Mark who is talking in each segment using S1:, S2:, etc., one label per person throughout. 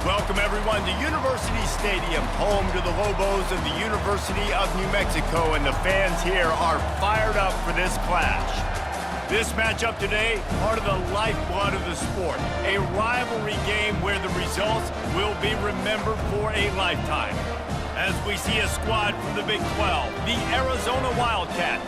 S1: Welcome everyone to University Stadium, home to the Lobos of the University of New Mexico, and the fans here are fired up for this clash. This matchup today, part of the lifeblood of the sport, a rivalry game where the results will be remembered for a lifetime. As we see a squad from the Big 12, the Arizona Wildcats,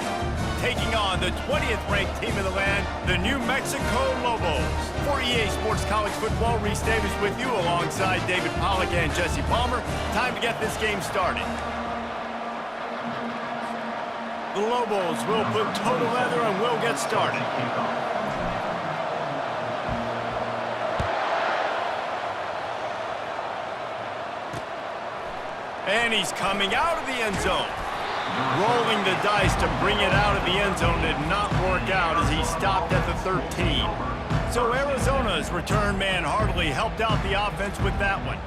S1: taking on the 20th ranked team in the land, the New Mexico Lobos. For EA Sports College Football, Reese Davis with you alongside David Pollack and Jesse Palmer. Time to get this game started. The Lobos will put total leather and will get started. And he's coming out of the end zone. Rolling the dice to bring it out of the end zone did not work out as he stopped at the 13. So Arizona's return man hardly helped out the offense with that one.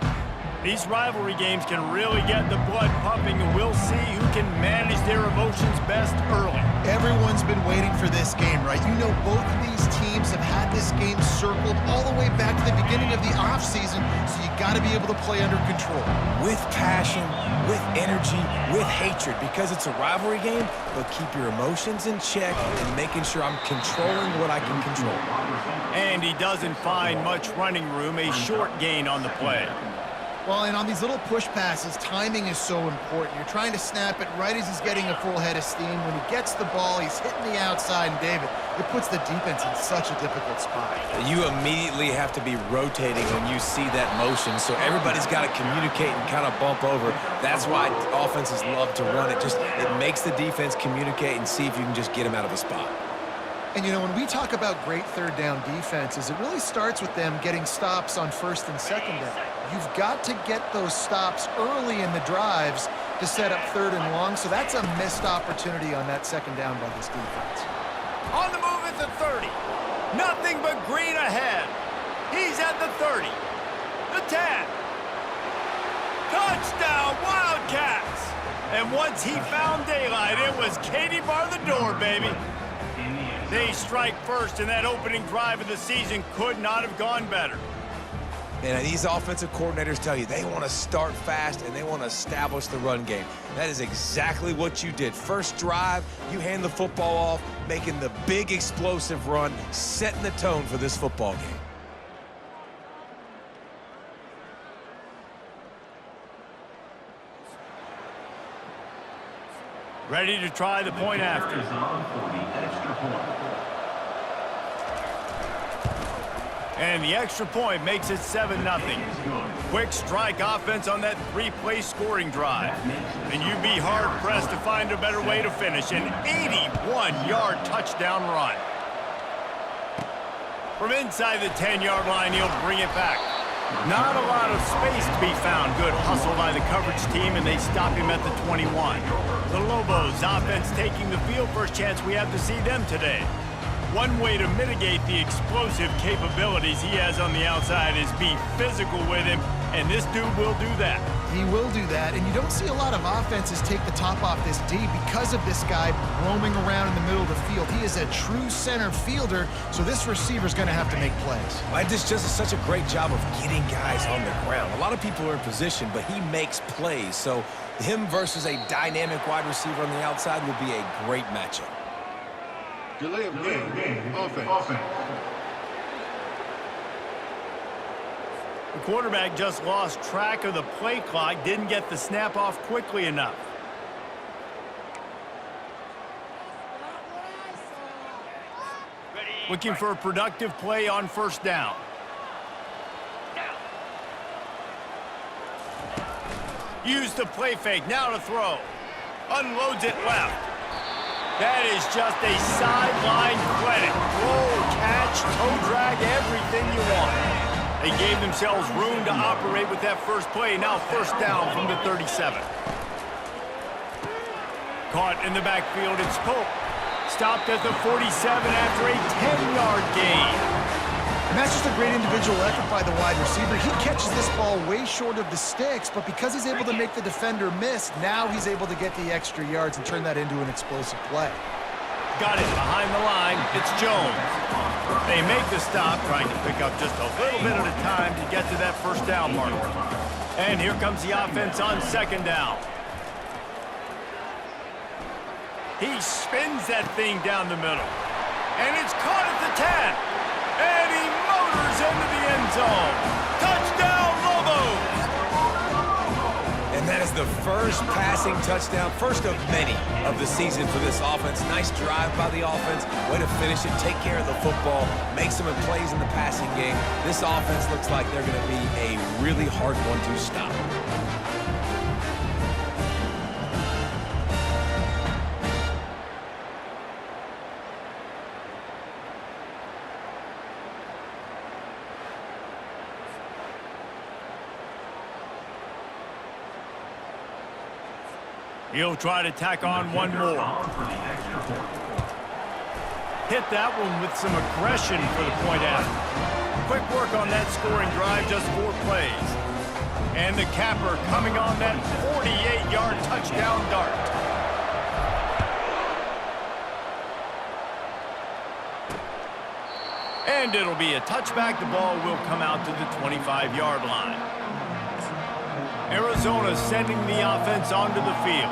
S1: These rivalry games can really get the blood pumping, and we'll see who can manage their emotions best early.
S2: Everyone's been waiting for this game, right? You know, both of these teams have had this game circled all the way back to the beginning of the offseason, so you got to be able to play under control.
S3: With passion, with energy, with hatred, because it's a rivalry game, but keep your emotions in check and making sure I'm controlling what I can control.
S1: And he doesn't find much running room, a short gain on the play.
S2: Well, and on these little push passes, timing is so important. You're trying to snap it right as he's getting a full head of steam. When he gets the ball, he's hitting the outside, and David, it puts the defense in such a difficult spot.
S3: You immediately have to be rotating when you see that motion, so everybody's got to communicate and kind of bump over. That's why offenses love to run it. It makes the defense communicate and see if you can just get them out of a spot.
S2: And, you know, when we talk about great third down defenses, it really starts with them getting stops on first and second down. You've got to get those stops early in the drives to set up third and long, so that's a missed opportunity on that second down by this defense.
S1: On the move at the 30. Nothing but green ahead. He's at the 30. The 10. Touchdown, Wildcats! And once he found daylight, it was Katie bar the door, baby. They strike first, and that opening drive of the season could not have gone better.
S3: And these offensive coordinators tell you they want to start fast and they want to establish the run game. That is exactly what you did. First drive, you hand the football off, making the big explosive run, setting the tone for this football game.
S1: Ready to try the point after. And the extra point makes it 7-0. Quick strike offense on that three-play scoring drive. And you'd be hard-pressed to find a better way to finish an 81-yard touchdown run. From inside the 10-yard line, he'll bring it back. Not a lot of space to be found. Good hustle by the coverage team, and they stop him at the 21. The Lobos offense taking the field. First chance we have to see them today. One way to mitigate the explosive capabilities he has on the outside is be physical with him, and this dude will do that.
S2: He will do that, and you don't see a lot of offenses take the top off this D because of this guy roaming around in the middle of the field. He is a true center fielder, so this receiver's going to have to make plays.
S3: This just is such a great job of getting guys on the ground. A lot of people are in position, but he makes plays, so him versus a dynamic wide receiver on the outside would be a great matchup.
S4: Delay of game. Offense.
S1: The quarterback just lost track of the play clock, didn't get the snap off quickly enough. Looking for a productive play on first down. Use the play fake, now to throw. Unloads it left. That is just a sideline credit. Throw, catch, toe drag, everything you want. They gave themselves room to operate with that first play. Now first down from the 37. Caught in the backfield, it's Pope. Stopped at the 47 after a 10-yard gain.
S2: And that's just a great individual effort by the wide receiver. He catches this ball way short of the sticks, but because he's able to make the defender miss, now he's able to get the extra yards and turn that into an explosive play.
S1: Got it behind the line. It's Jones. They make the stop, trying to pick up just a little bit at a time to get to that first down marker. And here comes the offense on second down. He spins that thing down the middle. And it's caught at the 10. And he motors into the end zone. Touchdown, Lobos!
S3: And that is the first passing touchdown, first of many of the season for this offense. Nice drive by the offense. Way to finish it, take care of the football, make some plays in the passing game. This offense looks like they're going to be a really hard one to stop.
S1: He'll try to tack on one more. Hit that one with some aggression for the point after. Quick work on that scoring drive, just 4 plays. And the capper coming on that 48-yard touchdown dart. And it'll be a touchback. The ball will come out to the 25-yard line. Arizona sending the offense onto the field.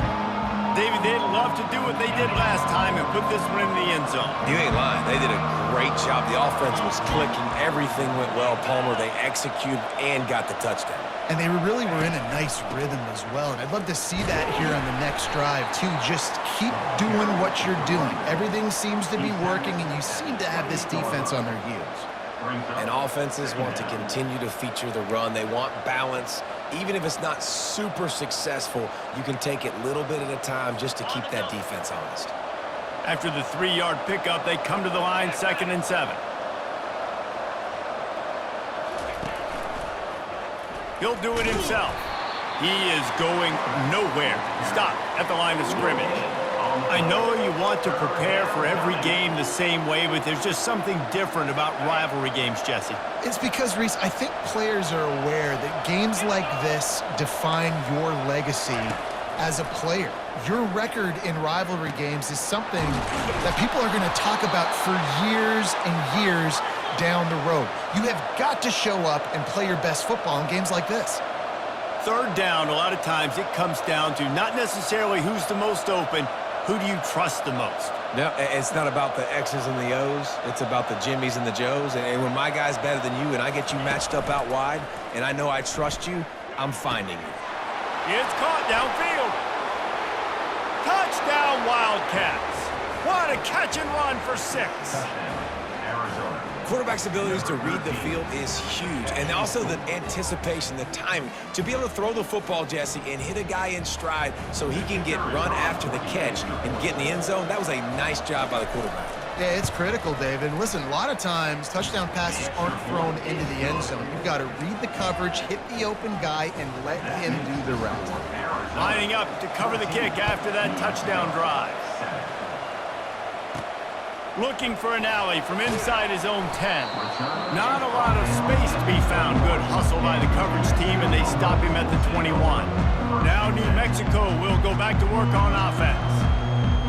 S1: David, they'd love to do what they did last time and put this one in the end zone.
S3: You ain't lying. They did a great job. The offense was clicking. Everything went well. Palmer, they executed and got the touchdown.
S2: And they really were in a nice rhythm as well. And I'd love to see that here on the next drive, too. Just keep doing what you're doing. Everything seems to be working, and you seem to have this defense on their heels.
S3: And offenses want to continue to feature the run. They want balance. Even if it's not super successful, you can take it little bit at a time just to keep that defense honest.
S1: After the 3-yard pickup, they come to the line, 2nd and 7. He'll do it himself. He is going nowhere. Stop at the line of scrimmage. I know you want to prepare for every game the same way, but there's just something different about rivalry games, Jesse.
S2: It's because, Reese, I think players are aware that games like this define your legacy as a player. Your record in rivalry games is something that people are going to talk about for years and years down the road. You have got to show up and play your best football in games like this.
S1: 3rd down, a lot of times it comes down to not necessarily who's the most open, who do you trust the most?
S3: No, it's not about the X's and the O's. It's about the Jimmys and the Joes. And when my guy's better than you and I get you matched up out wide and I know I trust you, I'm finding you.
S1: It's caught downfield. Touchdown, Wildcats. What a catch and run for 6.
S3: Quarterback's abilities to read the field is huge. And also the anticipation, the timing. To be able to throw the football, Jesse, and hit a guy in stride so he can get run after the catch and get in the end zone, that was a nice job by the quarterback.
S2: Yeah, it's critical, David. Listen, a lot of times touchdown passes aren't thrown into the end zone. You've got to read the coverage, hit the open guy, and let him do the rest.
S1: Lining up to cover the kick after that touchdown drive. Looking for an alley from inside his own 10. Not a lot of space to be found. Good hustle by the coverage team, and they stop him at the 21. Now New Mexico will go back to work on offense.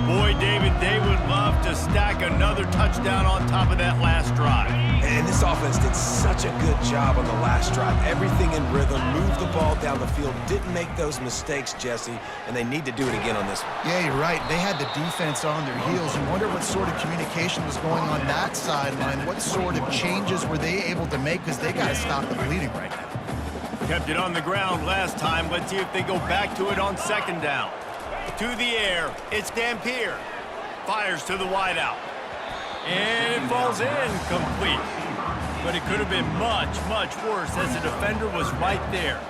S1: Boy, David, they would love to stack another touchdown on top of that last drive.
S3: And this offense did such a good job on the last drive. Everything in rhythm, moved the ball down the field, didn't make those mistakes, Jesse, and they need to do it again on this one.
S2: Yeah, you're right. They had the defense on their heels. You wonder what sort of communication was going on that sideline. What sort of changes were they able to make, because they got to stop the bleeding right now.
S1: Kept it on the ground last time. Let's see if they go back to it on 2nd down. To the air, it's Dampier. Fires to the wideout. And it falls in complete. But it could have been much, much worse as the defender was right there.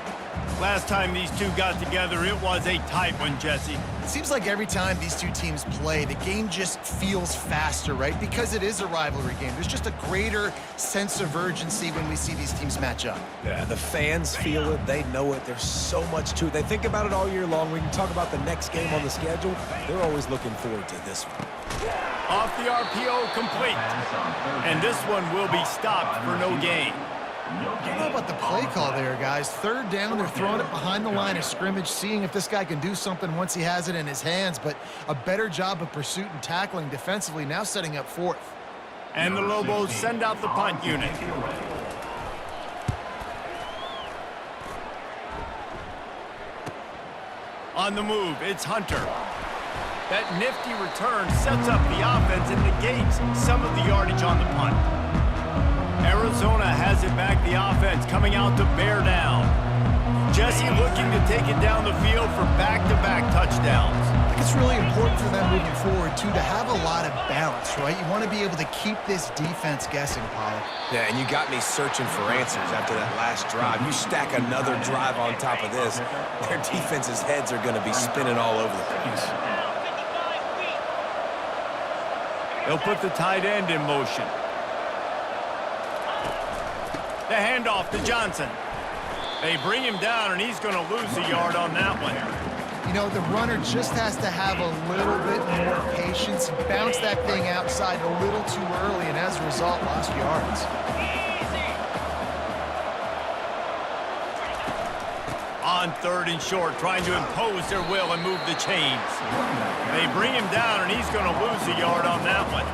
S1: Last time these two got together, it was a tight one, Jesse.
S2: It seems like every time these two teams play, the game just feels faster, right? Because it is a rivalry game. There's just a greater sense of urgency when we see these teams match up.
S3: Yeah, the fans feel it. They know it. There's so much to it. They think about it all year long. We can talk about the next game on the schedule. They're always looking forward to this one.
S1: Off the RPO, complete. And this one will be stopped for no gain.
S2: I don't know about the play call there, guys. 3rd down, they're throwing it behind the line of scrimmage, seeing if this guy can do something once he has it in his hands, but a better job of pursuit and tackling defensively, now setting up 4th.
S1: And the Lobos send out the punt unit. On the move, it's Hunter. That nifty return sets up the offense and negates some of the yardage on the punt. Arizona has it back, the offense coming out to bear down. Jesse looking to take it down the field for back-to-back touchdowns.
S2: I think it's really important for them moving forward, too, to have a lot of balance, right? You want to be able to keep this defense guessing, Pollard.
S3: Yeah, and you got me searching for answers after that last drive. You stack another drive on top of this, their defense's heads are going to be spinning all over the place.
S1: They'll put the tight end in motion. The handoff to Johnson. They bring him down, and he's going to lose a yard on that one.
S2: You know, the runner just has to have a little bit more patience. Bounce that thing outside a little too early, and as a result, lost yards.
S1: On 3rd and short, trying to impose their will and move the chains. They bring him down, and he's going to lose a yard on that one.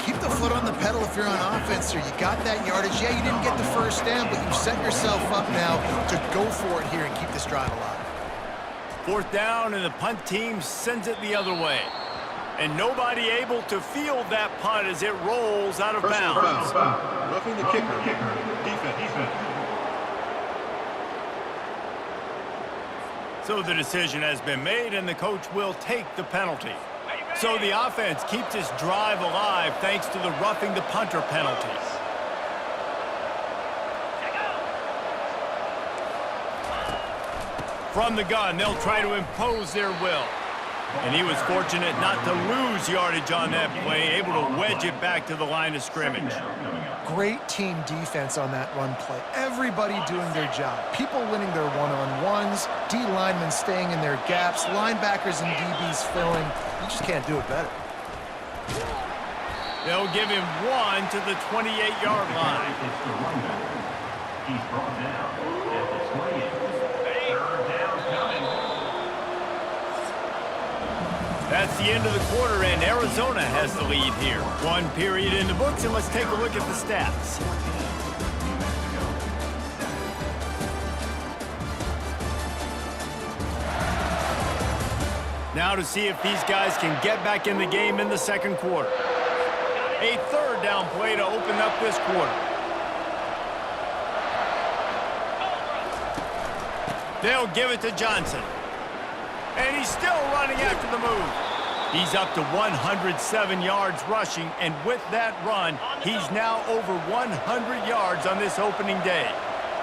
S2: Keep the foot on the pedal if you're on offense here. You got that yardage. Yeah, you didn't get the first down, but you've set yourself up now to go for it here and keep this drive alive.
S1: 4th down, and the punt team sends it the other way. And nobody able to field that punt as it rolls out of bounds.
S4: Roughing the kicker. Defense.
S1: So the decision has been made, and the coach will take the penalty. So the offense keeps this drive alive thanks to the roughing the punter penalty. From the gun, they'll try to impose their will. And he was fortunate not to lose yardage on that play, able to wedge it back to the line of scrimmage.
S2: Great team defense on that run play. Everybody doing their job. People winning their one-on-ones, D linemen staying in their gaps, linebackers and DBs filling. You just can't do it better.
S1: They'll give him 1 to the 28-yard line.
S5: He's brought down at the 28. Third down coming.
S1: That's the end of the quarter, and Arizona has the lead here. 1 period in the books, and let's take a look at the stats. Now to see if these guys can get back in the game in the second quarter. A 3rd down play to open up this quarter. They'll give it to Johnson. And he's still running after the move. He's up to 107 yards rushing, and with that run, he's now over 100 yards on this opening day.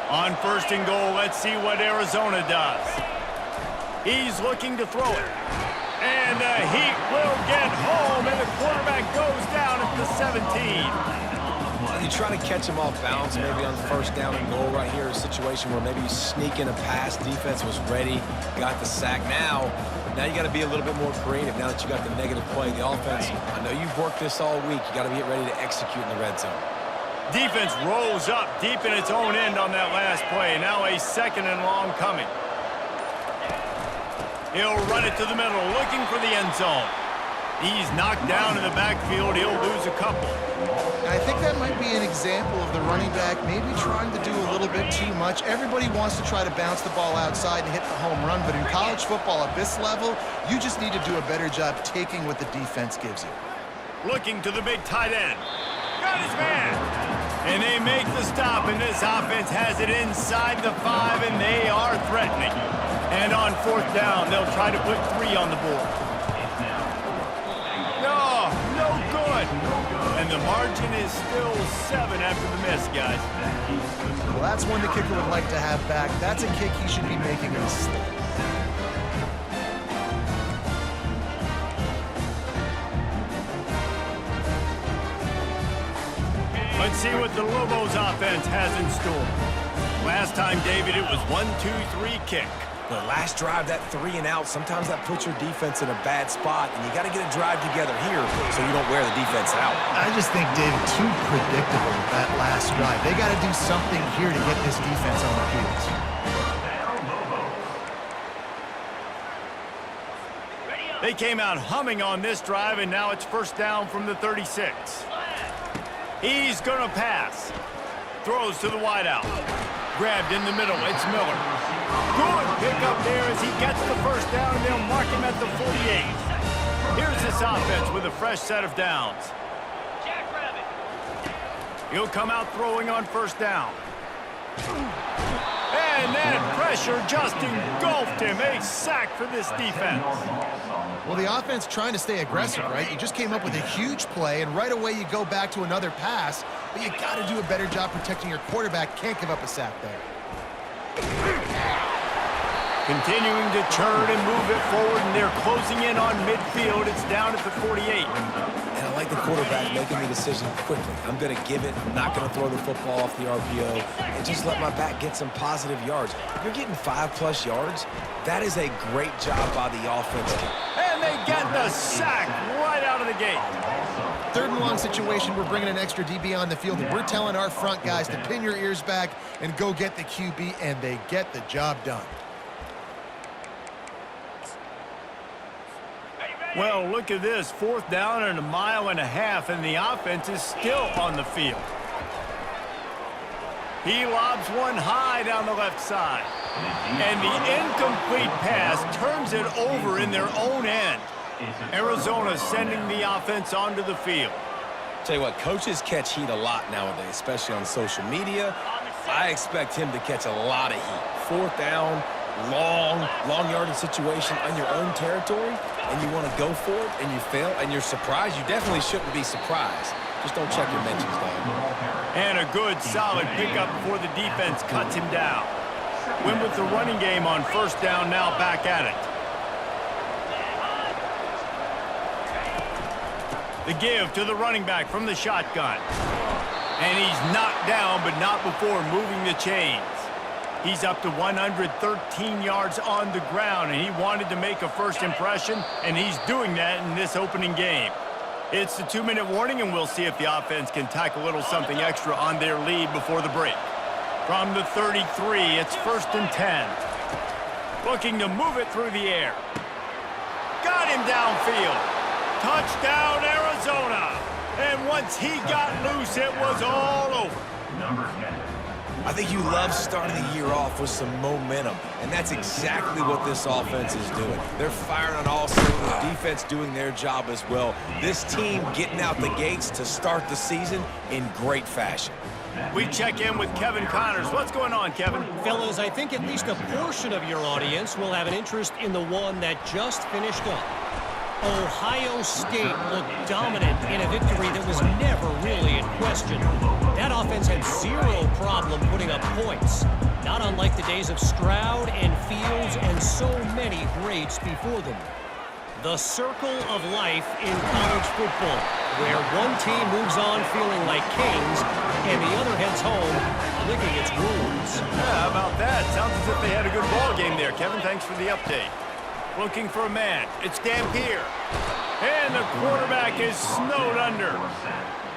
S1: On 1st and goal, let's see what Arizona does. He's looking to throw it. And the Heat will get home, and the quarterback goes down at the 17.
S3: You try to catch him off balance maybe on 1st down and goal right here, a situation where maybe you sneak in a pass, defense was ready, got the sack. Now you got to be a little bit more creative now that you got the negative play. The offense, I know you've worked this all week. You got to get ready to execute in the red zone.
S1: Defense rolls up deep in its own end on that last play. Now a 2nd and long coming. He'll run it to the middle, looking for the end zone. He's knocked down in the backfield. He'll lose a couple.
S2: And I think that might be an example of the running back maybe trying to do a little bit too much. Everybody wants to try to bounce the ball outside and hit the home run, but in college football at this level, you just need to do a better job taking what the defense gives you.
S1: Looking to the big tight end. Got his man. And they make the stop, and this offense has it inside the 5, and they are threatening. And on 4th down, they'll try to put 3 on the board. No good. And the margin is still 7 after the miss, guys.
S2: Well, that's one the kicker would like to have back. That's a kick he should be making in a slip.
S1: Let's see what the Lobos offense has in store. Last time, David, it was 1-2-3 kick.
S3: The last drive, that 3 and out, sometimes that puts your defense in a bad spot, and you got to get a drive together here so you don't wear the defense out.
S2: I just think, David, too predictable that last drive. They got to do something here to get this defense on their heels.
S1: They came out humming on this drive, and now it's 1st down from the 36. He's going to pass. Throws to the wideout. Grabbed in the middle. It's Miller. Good pickup there as he gets the first down, and they'll mark him at the 48. Here's this offense with a fresh set of downs. He'll come out throwing on first down. And that pressure just engulfed him. A sack for this defense.
S2: Well, the offense trying to stay aggressive, right? You just came up with a huge play, and right away you go back to another pass, but you got to do a better job protecting your quarterback. Can't give up a sack there.
S1: Continuing to turn and move it forward, and they're closing in on midfield. It's down at the 48.
S3: And I like the quarterback making the decision quickly. I'm going to give it. I'm not going to throw the football off the RPO and just let my back get some positive yards. If you're getting 5+ yards, that is a great job by the offense.
S1: And they get the sack right out of the gate.
S2: 3rd and long situation, we're bringing an extra DB on the field, and we're telling our front guys to pin your ears back and go get the QB, and they get the job done.
S1: Well, look at this. 4th down and 1.5 miles, and the offense is still on the field. He lobs one high down the left side. And the incomplete pass turns it over in their own end. Arizona sending the offense onto the field.
S3: Tell you what, coaches catch heat a lot nowadays, especially on social media. I expect him to catch a lot of heat. 4th down, long yardage situation on your own territory, and you want to go for it, and you fail, and you're surprised. You definitely shouldn't be surprised. Just don't check your mentions, though.
S1: And a good, solid pickup before the defense cuts him down. Win with the running game on 1st down, now back at it. The give to the running back from the shotgun. And he's knocked down, but not before moving the chains. He's up to 113 yards on the ground, and he wanted to make a first impression, and he's doing that in this opening game. It's the 2-minute warning, and we'll see if the offense can tack a little something extra on their lead before the break. From the 33, it's 1st and 10. Looking to move it through the air. Got him downfield. Touchdown, Arizona. And once he got loose, it was all over.
S3: I think you love starting the year off with some momentum, and that's exactly what this offense is doing. They're firing on all cylinders, defense doing their job as well. This team getting out the gates to start the season in great fashion.
S1: We check in with Kevin Connors. What's going on, Kevin?
S6: Fellas, I think at least a portion of your audience will have an interest in the one that just finished up. Ohio State looked dominant in a victory that was never really in question. That offense had zero problem putting up points, not unlike the days of Stroud and Fields and so many greats before them. The circle of life in college football, where one team moves on feeling like kings and the other heads home licking its wounds.
S1: Yeah, how about that? Sounds as if they had a good ball game there, Kevin. Thanks for the update. Looking for a man. It's Dampier. And the quarterback is snowed under.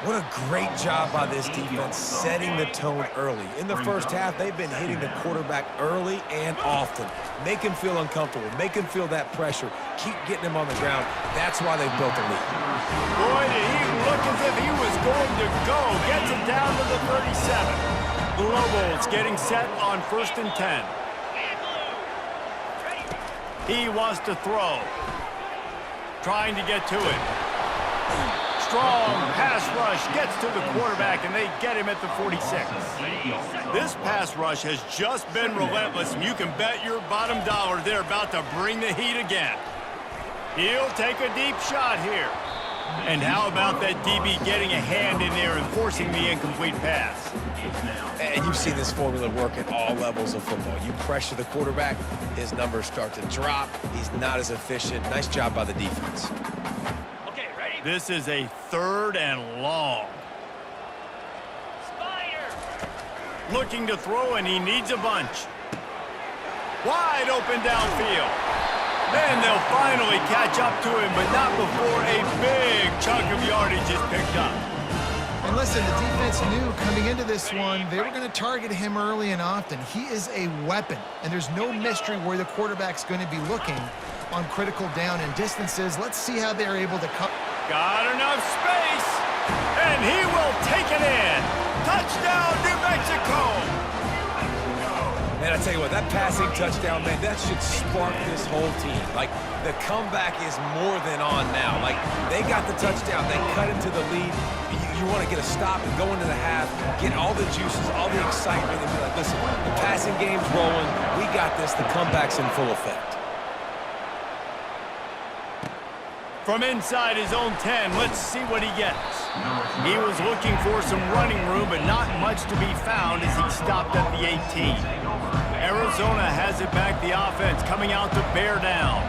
S3: What a great job by this defense setting the tone early. In the first half, they've been hitting the quarterback early and often. Make him feel uncomfortable. Make him feel that pressure. Keep getting him on the ground. That's why they've built a lead.
S1: Boy, did he look as if he was going to go. Gets it down to the 37. The Lobos getting set on 1st and 10. He wants to throw. Trying to get to it. Strong pass rush gets to the quarterback, and they get him at the 46. This pass rush has just been relentless, and you can bet your bottom dollar they're about to bring the heat again. He'll take a deep shot here. And how about that DB getting a hand in there and forcing the incomplete pass?
S3: And you've seen this formula work at all levels of football. You pressure the quarterback, his numbers start to drop. He's not as efficient. Nice job by the defense.
S1: Okay, ready? This is a 3rd and long. Looking to throw, and he needs a bunch. Wide open downfield. Then they'll finally catch up to him, but not before a big chunk of yardage is picked up.
S2: And listen, the defense knew coming into this one, they were going to target him early and often. He is a weapon, and there's no mystery where the quarterback's going to be looking on critical down and distances. Let's see how they're able to come.
S1: Got enough space. And he will take it in. Touchdown, New Mexico.
S3: Man, I tell you what, that passing touchdown, man, that should spark this whole team. Like, the comeback is more than on now. Like, they got the touchdown. They cut into the lead. You want to get a stop and go into the half, get all the juices, all the excitement, and be like, listen, the passing game's rolling. We got this. The comeback's in full effect.
S1: From inside his own 10, let's see what he gets. He was looking for some running room, but not much to be found as he stopped at the 18. Arizona has it back, the offense coming out to bear down.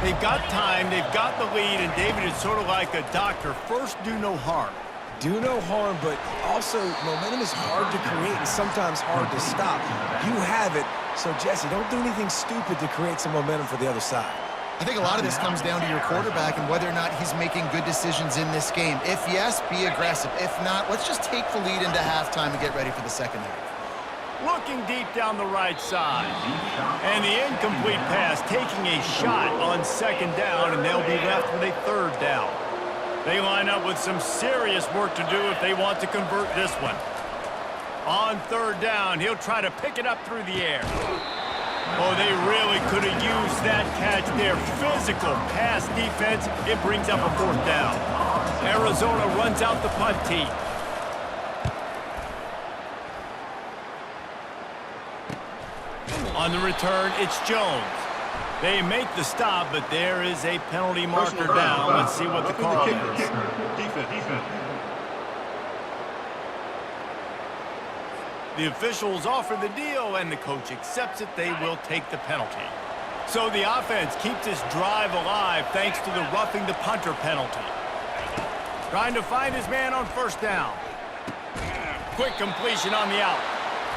S1: They've got time, they've got the lead, and David is sort of like a doctor. First, do no harm.
S3: Do no harm, but also momentum is hard to create and sometimes hard to stop. You have it, so Jesse, don't do anything stupid to create some momentum for the other side.
S2: I think a lot of this comes down to your quarterback and whether or not he's making good decisions in this game. If yes, be aggressive. If not, let's just take the lead into halftime and get ready for the second half.
S1: Looking deep down the right side. And the incomplete pass taking a shot on second down, and they'll be left with a third down. They line up with some serious work to do if they want to convert this one. On third down, he'll try to pick it up through the air. Oh, they really could have used that catch there. Physical pass defense. It brings up a fourth down. Arizona runs out the punt team. On the return, it's Jones. They make the stop, but there is a penalty marker down. Let's see what the call is.
S4: Defense.
S1: The officials offer the deal, and the coach accepts it. They will take the penalty. So the offense keeps this drive alive thanks to the roughing the punter penalty. Trying to find his man on first down. Quick completion on the out.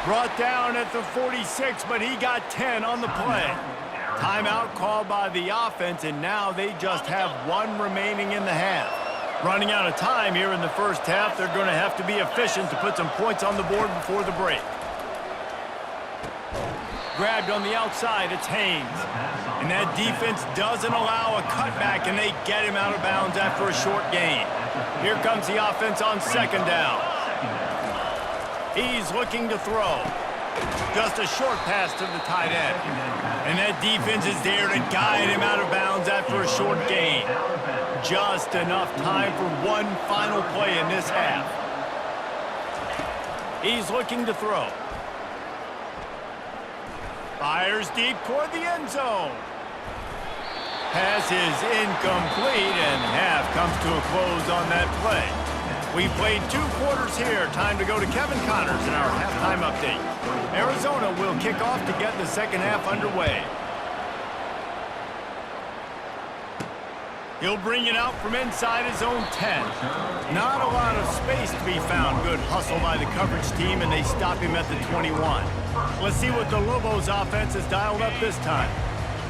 S1: Brought down at the 46, but he got 10 on the play. Timeout called by the offense, and now they just have one remaining in the half. Running out of time here in the first half, they're going to have to be efficient to put some points on the board before the break. Grabbed on the outside, it's Haynes. And that defense doesn't allow a cutback, and they get him out of bounds after a short gain. Here comes the offense on second down. He's looking to throw. Just a short pass to the tight end. And that defense is there to guide him out of bounds after a short gain. Just enough time for one final play in this half. He's looking to throw. Fires deep toward the end zone. Pass is incomplete, and half comes to a close on that play. We've played 2 quarters here. Time to go to Kevin Connors in our halftime update. Arizona will kick off to get the second half underway. He'll bring it out from inside his own 10. Not a lot of space to be found. Good hustle by the coverage team, and they stop him at the 21. Let's see what the Lobos offense has dialed up this time.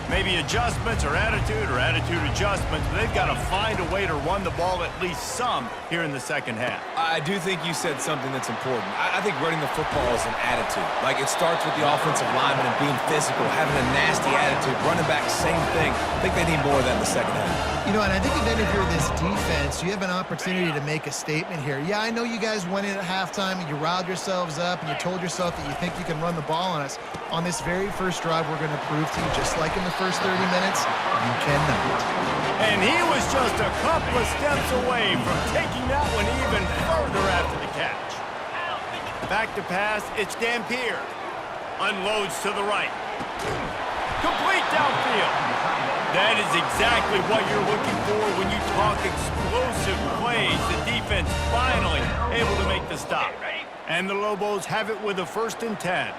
S1: Maybe adjustments or attitude adjustments, but they've got to find a way to run the ball at least some here in the second half.
S3: I do think you said something that's important. I think running the football is an attitude. Like, it starts with the offensive lineman and being physical, having a nasty attitude. Running back, same thing. I think they need more of that in the second half.
S2: You know, and I think then if you're this defense, you have an opportunity to make a statement here. Yeah, I know you guys went in at halftime and you riled yourselves up and you told yourself that you think you can run the ball on us. On this very first drive, we're going to prove to you, just like in the first 30 minutes, you cannot.
S1: And he was just a couple of steps away from taking that one even further after the catch. Back to pass, it's Dampier. Unloads to the right. Complete downfield. That is exactly what you're looking for when you talk explosive plays. The defense finally able to make the stop. And the Lobos have it with a 1st and 10.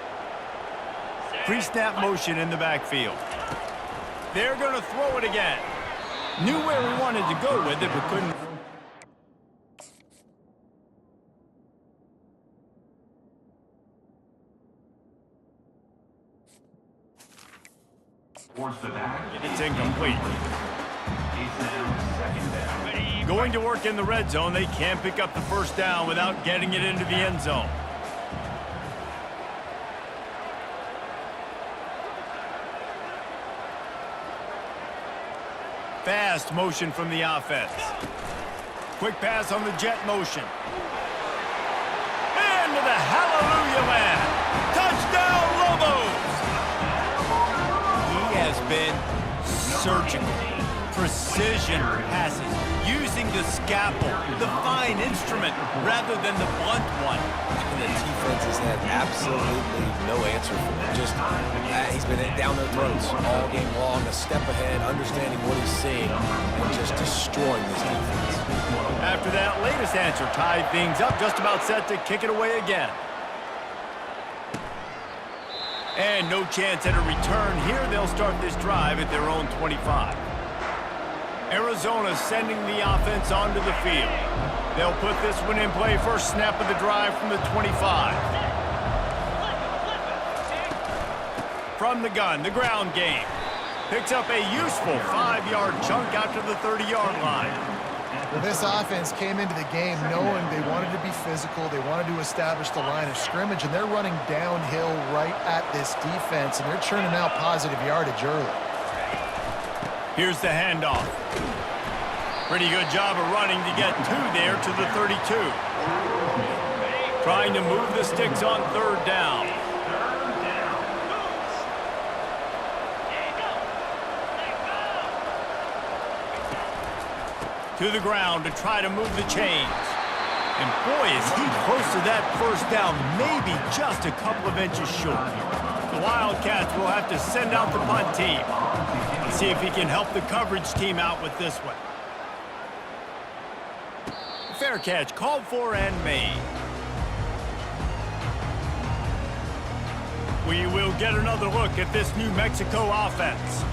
S1: Pre-snap motion in the backfield. They're going to throw it again. Knew where we wanted to go with it, but couldn't. It's incomplete. Going to work in the red zone, they can't pick up the first down without getting it into the end zone. Fast motion from the offense. Quick pass on the jet motion. Into the hallelujah land. Touchdown, Lobos! He has been surgical. Precision passes. Using the scalpel, the fine instrument, rather than the blunt one.
S3: The defense has had absolutely no answer for him. Just, he's been down their throats all game long, a step ahead, understanding what he's seeing, and just destroying this defense.
S1: After that latest answer tied things up, just about set to kick it away again. And no chance at a return here. They'll start this drive at their own 25. Arizona sending the offense onto the field. They'll put this one in play. First snap of the drive from the 25. From the gun, the ground game. Picks up a useful 5-yard chunk out to the 30-yard line.
S2: Well, this offense came into the game knowing they wanted to be physical, they wanted to establish the line of scrimmage, and they're running downhill right at this defense, and they're churning out positive yardage early.
S1: Here's the handoff. Pretty good job of running to get 2 there to the 32. Trying to move the sticks on 3rd down. To the ground to try to move the chains. And boy, is he close to that first down, maybe just a couple of inches short. The Wildcats will have to send out the punt team and see if he can help the coverage team out with this one. Fair catch called for and made. We will get another look at this New Mexico offense.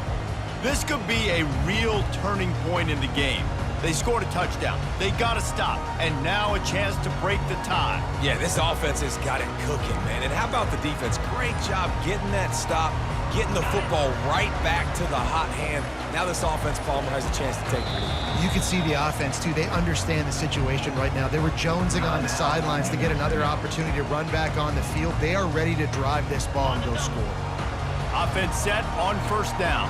S1: This could be a real turning point in the game. They scored a touchdown. They got to stop. And now a chance to break the tie.
S3: Yeah, this offense has got it cooking, man. And how about the defense? Great job getting that stop, getting the football right back to the hot hand. Now this offense, Palmer, has a chance to take the lead.
S2: You can see the offense, too. They understand the situation right now. They were jonesing on the sidelines to get another opportunity to run back on the field. They are ready to drive this ball and go score.
S1: Offense set on 1st down.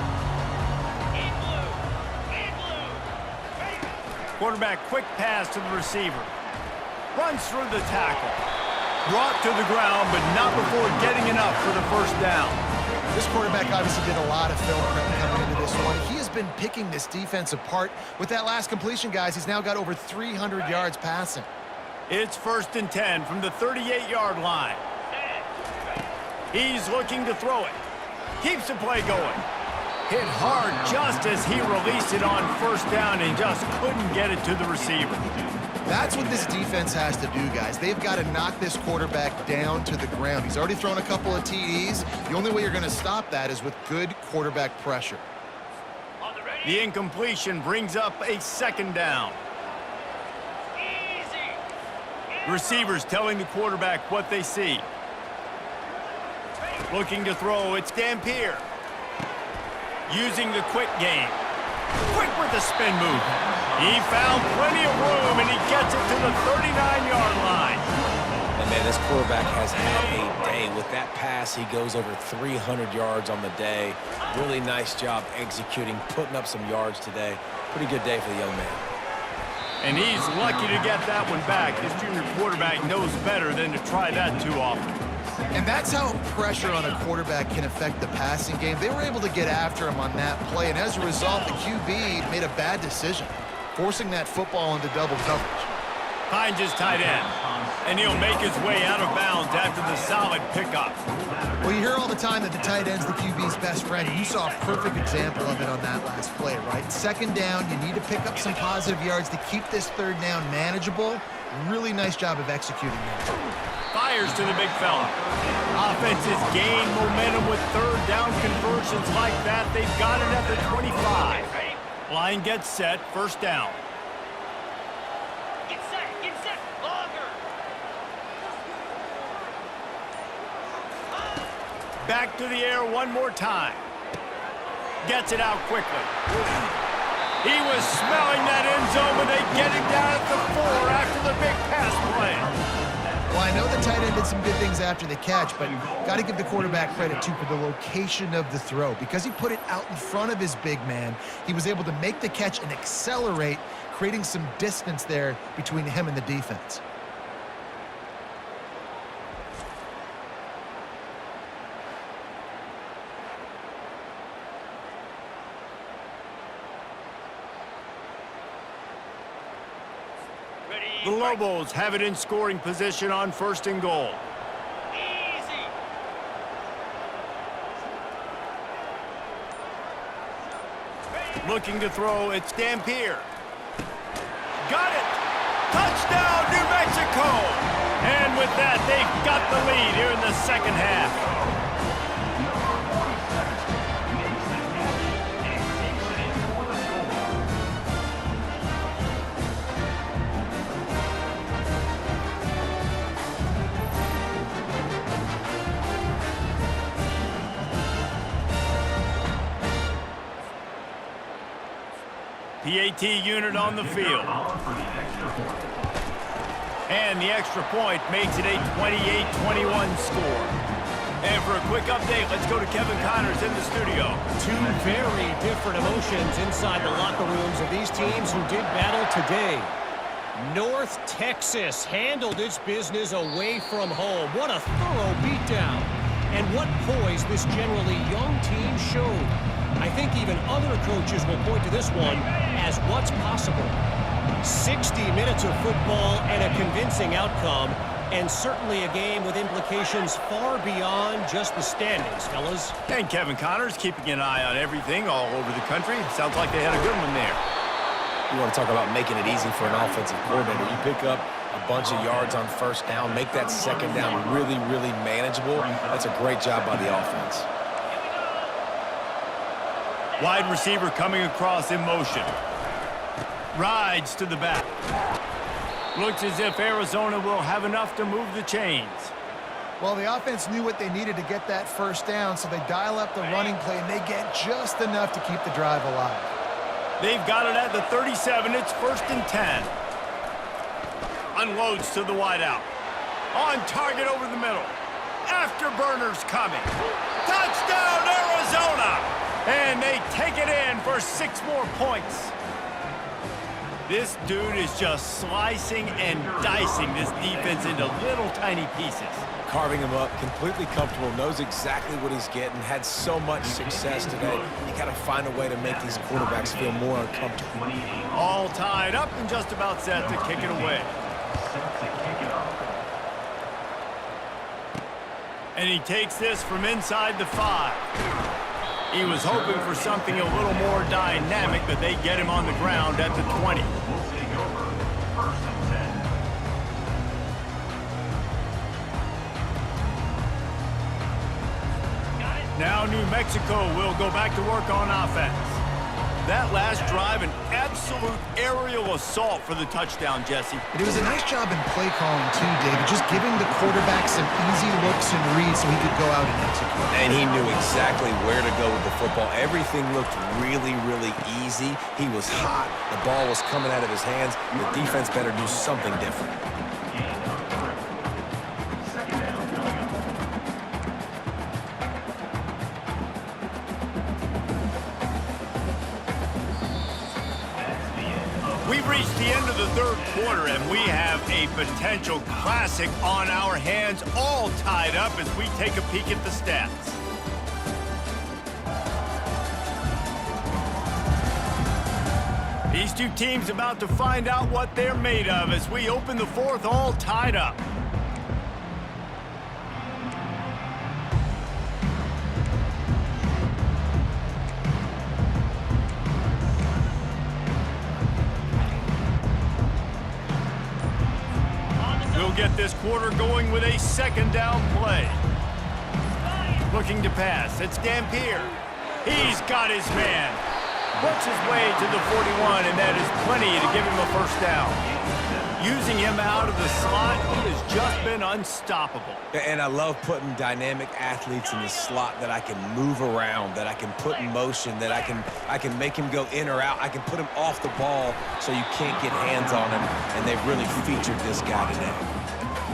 S1: Quarterback quick pass to the receiver. Runs through the tackle. Brought to the ground, but not before getting enough for the 1st down.
S2: This quarterback obviously did a lot of film prep coming into this one. He has been picking this defense apart. With that last completion, guys, he's now got over 300 yards passing.
S1: It's 1st and 10 from the 38-yard line. He's looking to throw it. Keeps the play going. Hit hard just as he released it on 1st down and just couldn't get it to the receiver.
S2: That's what this defense has to do, guys. They've got to knock this quarterback down to the ground. He's already thrown a couple of TDs. The only way you're going to stop that is with good quarterback pressure.
S1: The incompletion brings up a 2nd down. Receivers telling the quarterback what they see. Looking to throw, it's Dampier. Using the quick game. Quick with the spin move. He found plenty of room, and he gets it to the 39-yard line.
S3: And, man, this quarterback has had a day. With that pass, he goes over 300 yards on the day. Really nice job executing, putting up some yards today. Pretty good day for the young man.
S1: And he's lucky to get that one back. This junior quarterback knows better than to try that too often.
S2: And that's how pressure on a quarterback can affect the passing game. They were able to get after him on that play, and as a result, the QB made a bad decision, forcing that football into double coverage.
S1: Finds his tight end, and he'll make his way out of bounds after the solid pickup.
S2: Well, you hear all the time that the tight end's the QB's best friend, and you saw a perfect example of it on that last play, right? 2nd down, you need to pick up some positive yards to keep this 3rd down manageable. Really nice job of executing that.
S1: Fires to the big fella. Offenses gain momentum with 3rd down conversions like that. They've got it at the 25. Line gets set, 1st down.
S7: Get set, longer.
S1: Back to the air one more time. Gets it out quickly. He was smelling that end zone, but they get him down at the 4 after the big pass play.
S2: Well, I know the tight end did some good things after the catch, but got to give the quarterback credit, too, for the location of the throw. Because he put it out in front of his big man, he was able to make the catch and accelerate, creating some distance there between him and the defense.
S1: The Lobos have it in scoring position on 1st and goal.
S7: Easy.
S1: Looking to throw, it's Dampier. Got it! Touchdown, New Mexico! And with that, they've got the lead here in the second half. PAT unit on the field. And the extra point makes it a 28-21 score. And for a quick update, let's go to Kevin Connors in the studio.
S6: Two very different emotions inside the locker rooms of these teams who did battle today. North Texas handled its business away from home. What a thorough beatdown. And what poise this generally young team showed. I think even other coaches will point to this one as what's possible. 60 minutes of football and a convincing outcome, and certainly a game with implications far beyond just the standings, fellas.
S1: And Kevin Connors keeping an eye on everything all over the country. Sounds like they had a good one there.
S8: You want to talk about making it easy for an offensive coordinator. You pick up a bunch of yards on 1st down, make that 2nd down really, really manageable. That's a great job by the offense.
S1: Wide receiver coming across in motion. Rides to the back. Looks as if Arizona will have enough to move the chains.
S2: Well, the offense knew what they needed to get that 1st down, so they dial up the running play, and they get just enough to keep the drive alive.
S1: They've got it at the 37. It's 1st and 10. Unloads to the wideout. On target over the middle. Afterburners coming. Touchdown, Arizona! And they take it in for 6 more points. This dude is just slicing and dicing this defense into little tiny pieces.
S3: Carving him up, completely comfortable, knows exactly what he's getting, had so much success today. You got to find a way to make these quarterbacks feel more uncomfortable.
S1: All tied up and just about set to kick it away. And he takes this from inside the 5. He was hoping for something a little more dynamic, but they get him on the ground at the 20. Now New Mexico will go back to work on offense. That last drive, an absolute aerial assault for the touchdown, Jesse.
S2: But it was a nice job in play calling, too, David, just giving the quarterback some easy looks and reads so he could go out and execute.
S3: And he knew exactly where to go with the football. Everything looked really, really easy. He was hot. The ball was coming out of his hands. The defense better do something different.
S1: We've reached the end of the 3rd quarter, and we have a potential classic on our hands, all tied up as we take a peek at the stats. These two teams about to find out what they're made of as we open the 4th, all tied up. Get this quarter going with a 2nd down play. Looking to pass. It's Dampier. He's got his man. Works his way to the 41, and that is plenty to give him a 1st down. Using him out of the slot, he has just been unstoppable.
S3: And I love putting dynamic athletes in the slot that I can move around, that I can put in motion, that I can make him go in or out. I can put him off the ball so you can't get hands on him, and they've really featured this guy today.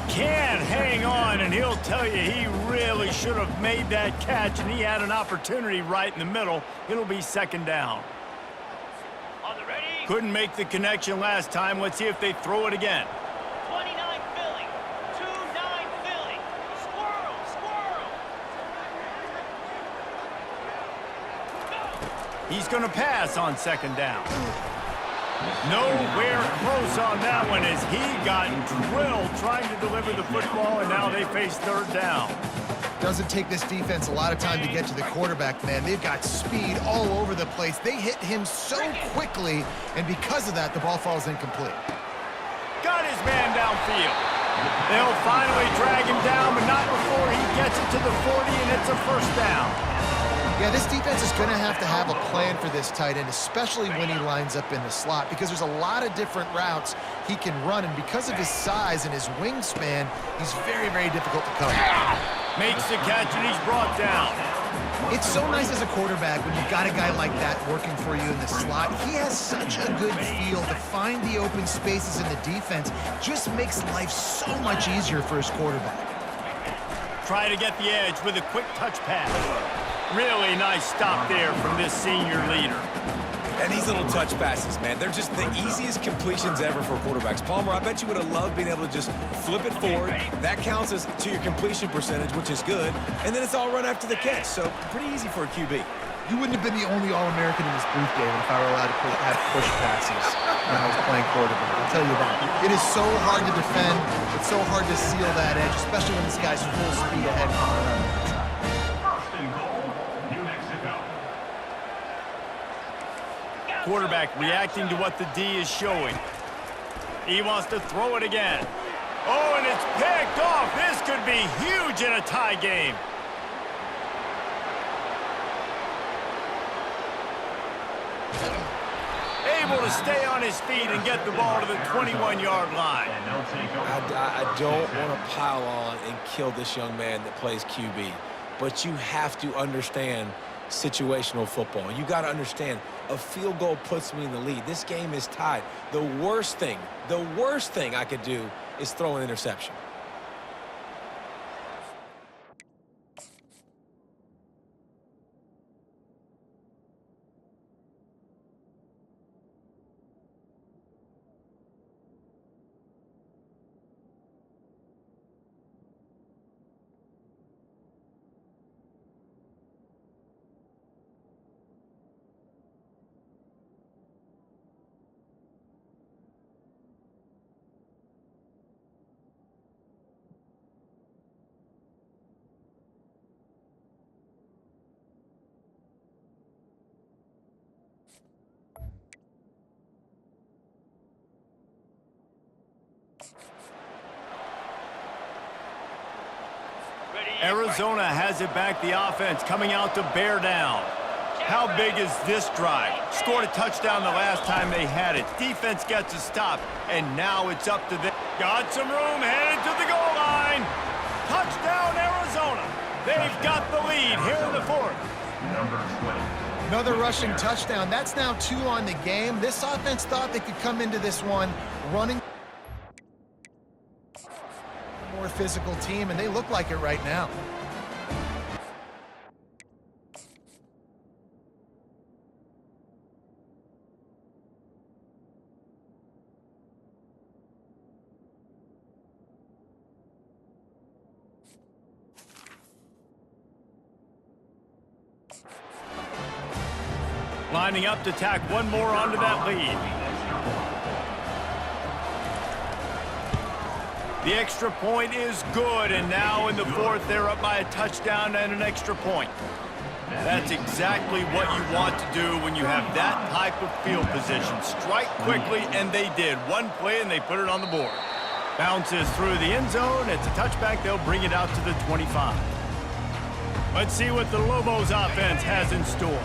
S1: can hang on, and he'll tell you he really should have made that catch, and he had an opportunity right in the middle. It'll be second down.
S7: On the ready.
S1: Couldn't make the connection last time. Let's see if they throw it again.
S7: 29 Philly. 2-9 Philly. Squirrel, squirrel.
S1: He's going to pass on second down. Nowhere close on that one as he got drilled trying to deliver the football, and now they face third down.
S2: Doesn't take this defense a lot of time to get to the quarterback, man. They've got speed all over the place. They hit him so quickly, and because of that, the ball falls incomplete.
S1: Got his man downfield. They'll finally drag him down, but not before he gets it to the 40, and it's a first down.
S2: Yeah, this defense is going to have a plan for this tight end, especially when he lines up in the slot, because there's a lot of different routes he can run, and because of his size and his wingspan, he's very, very difficult to cover.
S1: Makes the catch, and he's brought down.
S2: It's so nice as a quarterback when you've got a guy like that working for you in the slot. He has such a good feel to find the open spaces in the defense. Just makes life so much easier for his quarterback.
S1: Try to get the edge with a quick touch pass. Really nice stop there from this senior leader.
S3: And these little touch passes, man, they're just the easiest completions ever for quarterbacks. Palmer, I bet you would have loved being able to just flip it forward. That counts as to your completion percentage, which is good. And then it's all run after the catch, so pretty easy for a QB.
S2: You wouldn't have been the only All-American in this booth, David, if I were allowed to have push passes when I was playing quarterback. I'll tell you that. It is so hard to defend. It's so hard to seal that edge, especially when this guy's full speed ahead coming around.
S1: Quarterback reacting to what the D is showing. He wants to throw it again. Oh, and it's picked off. This could be huge in a tie game. Able to stay on his feet and get the ball to the 21-yard line.
S3: I don't want to pile on and kill this young man that plays QB, but you have to understand situational football. You got to understand, a field goal puts me in the lead. This game is tied. The worst thing I could do is throw an interception.
S1: Arizona has it back, the offense coming out to bear down. How big is this drive? Scored a touchdown the last time they had it. Defense gets a stop, and now it's up to them. Got some room, headed to the goal line. Touchdown, Arizona. They've got the lead here in the fourth.
S2: Another rushing touchdown. That's now 2 on the game. This offense thought they could come into this one running. More physical team, and they look like it right now.
S1: Lining up to tack one more onto that lead. The extra point is good, and now in the fourth, they're up by a touchdown and an extra point. That's exactly what you want to do when you have that type of field position. Strike quickly, and they did. One play, and they put it on the board. Bounces through the end zone. It's a touchback. They'll bring it out to the 25. Let's see what the Lobos offense has in store.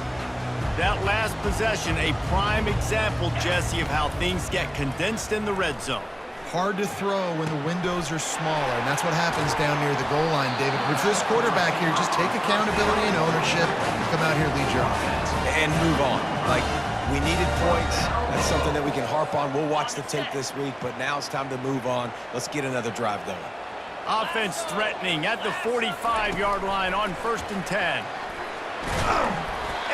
S1: That last possession, a prime example, Jesse, of how things get condensed in the red zone.
S2: Hard to throw when the windows are smaller, and that's what happens down near the goal line, David. With this quarterback here, just take accountability and ownership and come out here and lead your offense.
S3: And move on. Like, we needed points. That's something that we can harp on. We'll watch the tape this week, but now it's time to move on. Let's get another drive going.
S1: Offense threatening at the 45-yard line on 1st and 10.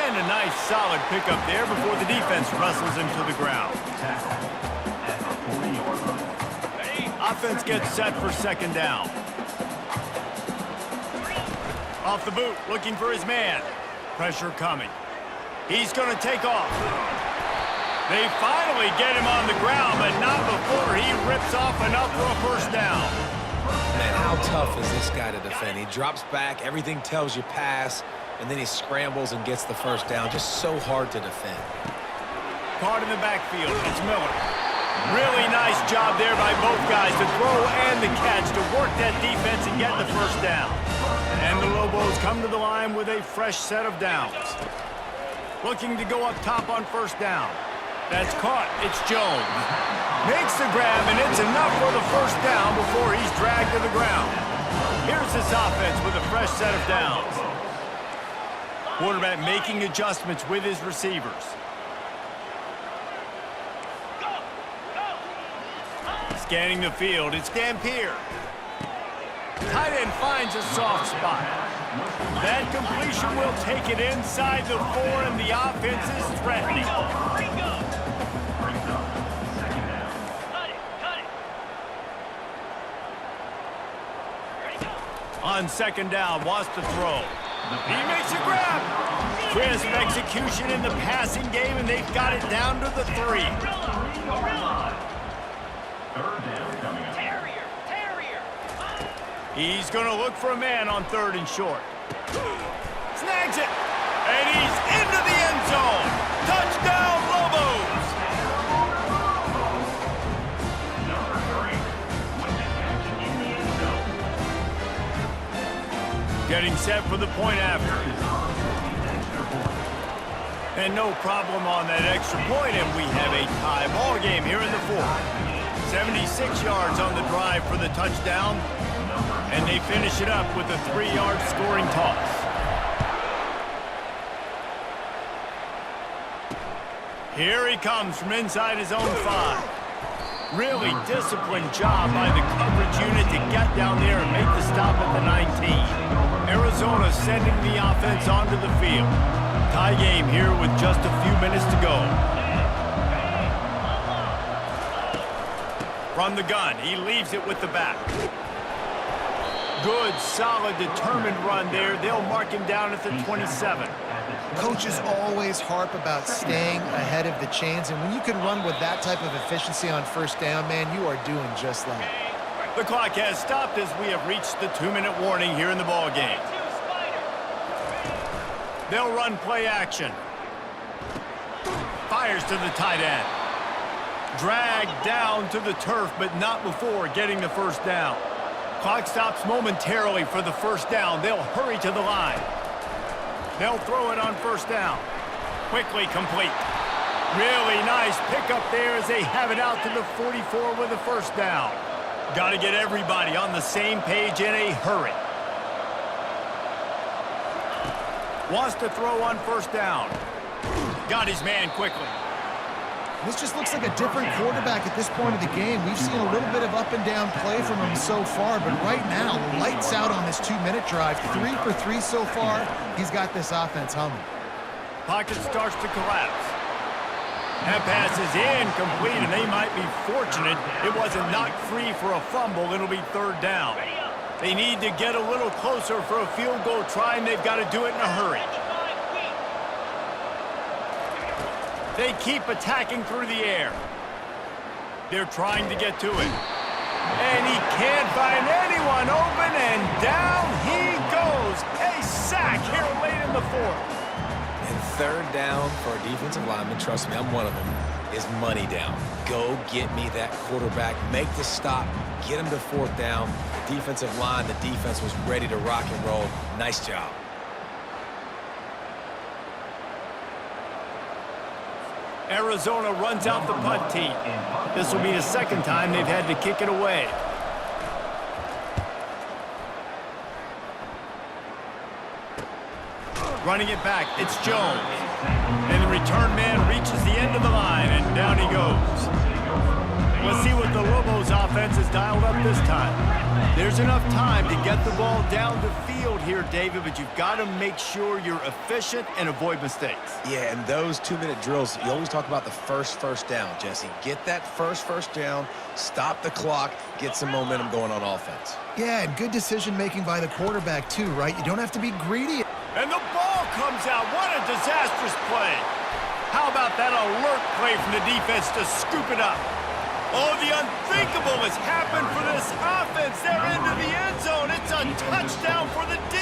S1: And a nice solid pickup there before the defense wrestles him to the ground. Offense gets set for 2nd down. Off the boot, looking for his man. Pressure coming. He's going to take off. They finally get him on the ground, but not before he rips off enough for a 1st down.
S8: Man, how tough is this guy to defend? He drops back, everything tells you pass, and then he scrambles and gets the 1st down. Just so hard to defend.
S1: Caught in the backfield, it's Miller. Really nice job there by both guys to throw and the catch to work that defense and get the 1st down. And the Lobos come to the line with a fresh set of downs. Looking to go up top on 1st down. That's caught. It's Jones. Makes the grab, and it's enough for the 1st down before he's dragged to the ground. Here's this offense with a fresh set of downs. Quarterback making adjustments with his receivers. Scanning the field, it's Dampier. Tight end finds a soft spot. That completion will take it inside the 4, and the offense is threatening. On 2nd down, wants to throw. He makes a grab. Crisp execution in the passing game, and they've got it down to the 3. He's going to look for a man on 3rd and short. Snags it, and he's into the end zone. Touchdown, Lobos! Getting set for the point after. And no problem on that extra point, and we have a tie ball game here in the 4th. 76 yards on the drive for the touchdown, and they finish it up with a 3-yard scoring toss. Here he comes from inside his own 5. Really disciplined job by the coverage unit to get down there and make the stop at the 19. Arizona sending the offense onto the field. Tie game here with just a few minutes to go. From the gun, he leaves it with the back. Good, solid, determined run there. They'll mark him down at the 27.
S2: Coaches always harp about staying ahead of the chains, and when you can run with that type of efficiency on 1st down, man, you are doing just that.
S1: The clock has stopped as we have reached the 2-minute warning here in the ball game. They'll run play action. Fires to the tight end. Dragged down to the turf, but not before getting the 1st down. Clock stops momentarily for the 1st down. They'll hurry to the line. They'll throw it on 1st down. Quickly complete. Really nice pickup there as they have it out to the 44 with a 1st down. Got to get everybody on the same page in a hurry. Wants to throw on 1st down. Got his man quickly.
S2: This just looks like a different quarterback at this point of the game. We've seen a little bit of up and down play from him so far, but right now, lights out on this 2-minute drive. 3 for 3 so far. He's got this offense humming.
S1: Pocket starts to collapse. That pass is incomplete, and they might be fortunate it wasn't knocked free for a fumble. It'll be 3rd down. They need to get a little closer for a field goal try, and they've got to do it in a hurry. They keep attacking through the air. They're trying to get to it. And he can't find anyone open, and down he goes. A sack here late in the 4th.
S8: And 3rd down for a defensive lineman, trust me, I'm one of them, is money down. Go get me that quarterback, make the stop, get him to 4th down. The defensive line, the defense was ready to rock and roll. Nice job.
S1: Arizona runs out the punt team. This will be the 2nd time they've had to kick it away. Running it back, it's Jones. And the return man reaches the end of the line, and down he goes. Let's see what the Lobos offense offense is dialed up this time. There's enough time to get the ball down the field here, David, but you've got to make sure you're efficient and avoid mistakes.
S3: Yeah, and those 2-minute drills, you always talk about the first down, Jesse. Get that first down, stop the clock, get some momentum going on offense.
S2: Yeah, and good decision-making by the quarterback, too, right? You don't have to be greedy.
S1: And the ball comes out. What a disastrous play. How about that alert play from the defense to scoop it up? Oh, the unthinkable has happened for this offense. They're into the end zone. It's a touchdown for the D.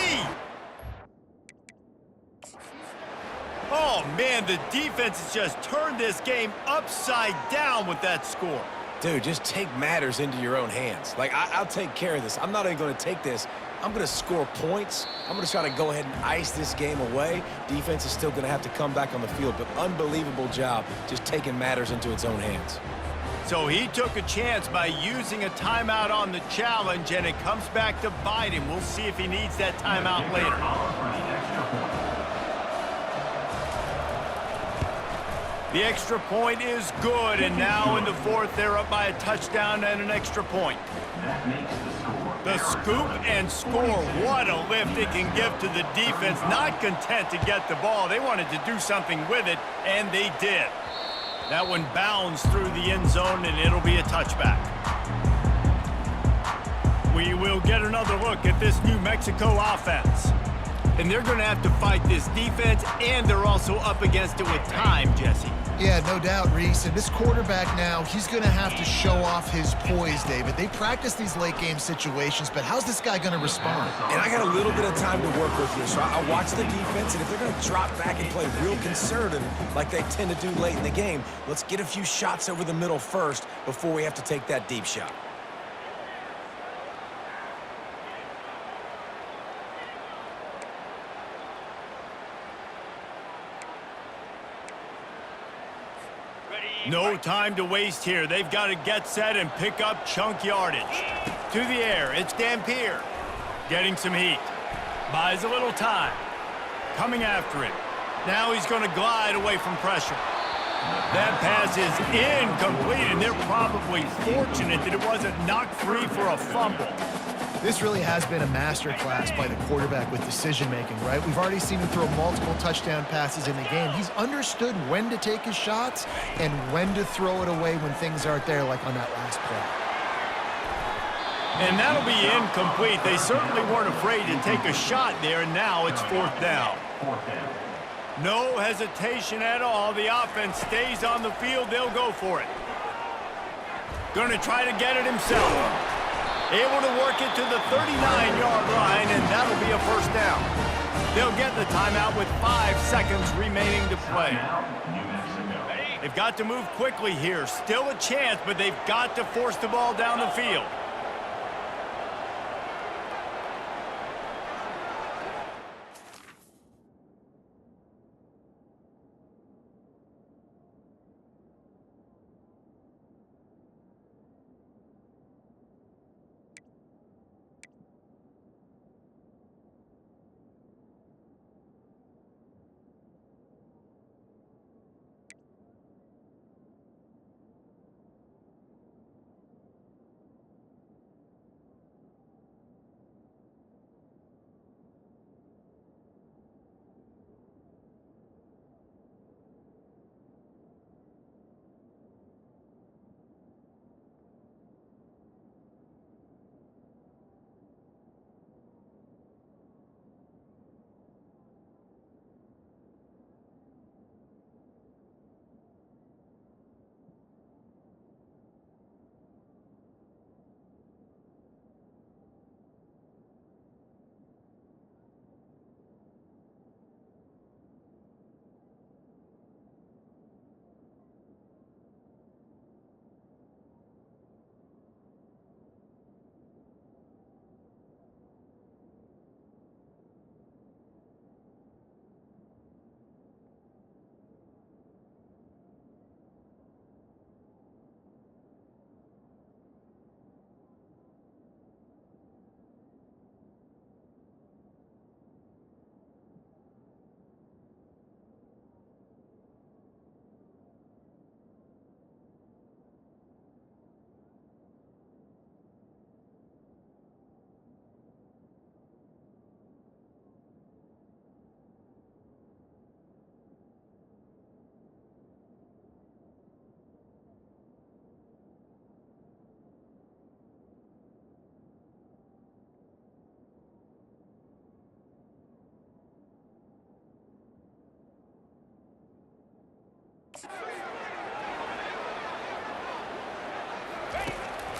S1: Oh, man, the defense has just turned this game upside down with that score.
S8: Dude, just take matters into your own hands. Like, I'll take care of this. I'm not even going to take this. I'm going to score points. I'm going to try to go ahead and ice this game away. Defense is still going to have to come back on the field, but unbelievable job just taking matters into its own hands.
S1: So he took a chance by using a timeout on the challenge, and it comes back to bite him. We'll see if he needs that timeout later. The extra point is good, and now in the fourth, they're up by a touchdown and an extra point. The scoop and score, what a lift it can give to the defense. Not content to get the ball. They wanted to do something with it, and they did. That one bounds through the end zone, and it'll be a touchback. We will get another look at this New Mexico offense. And they're going to have to fight this defense, and they're also up against it with time, Jesse.
S2: Yeah, no doubt, Reese. And this quarterback now, he's going to have to show off his poise, David. They practice these late-game situations, but how's this guy going to respond?
S8: And I got a little bit of time to work with here, so I'll watch the defense, and if they're going to drop back and play real conservative like they tend to do late in the game, let's get a few shots over the middle first before we have to take that deep shot.
S1: No time to waste here. They've got to get set and pick up chunk yardage. To the air, it's Dampier. Getting some heat. Buys a little time. Coming after it. Now he's going to glide away from pressure. That pass is incomplete, and they're probably fortunate that it wasn't knocked free for a fumble.
S2: This really has been a masterclass by the quarterback with decision-making, right? We've already seen him throw multiple touchdown passes in the game. He's understood when to take his shots and when to throw it away when things aren't there, like on that last play.
S1: And that'll be incomplete. They certainly weren't afraid to take a shot there, and now it's fourth down. No hesitation at all. The offense stays on the field. They'll go for it. Going to try to get it himself. Able to work it to the 39-yard line, and that'll be a first down. They'll get the timeout with 5 seconds remaining to play. They've got to move quickly here. Still a chance, but they've got to force the ball down the field.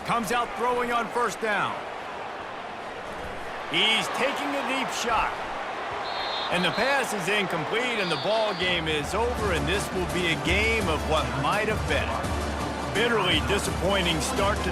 S1: Comes out throwing on first down. He's taking a deep shot. And the pass is incomplete, and the ball game is over, and this will be a game of what might have been. Bitterly disappointing start to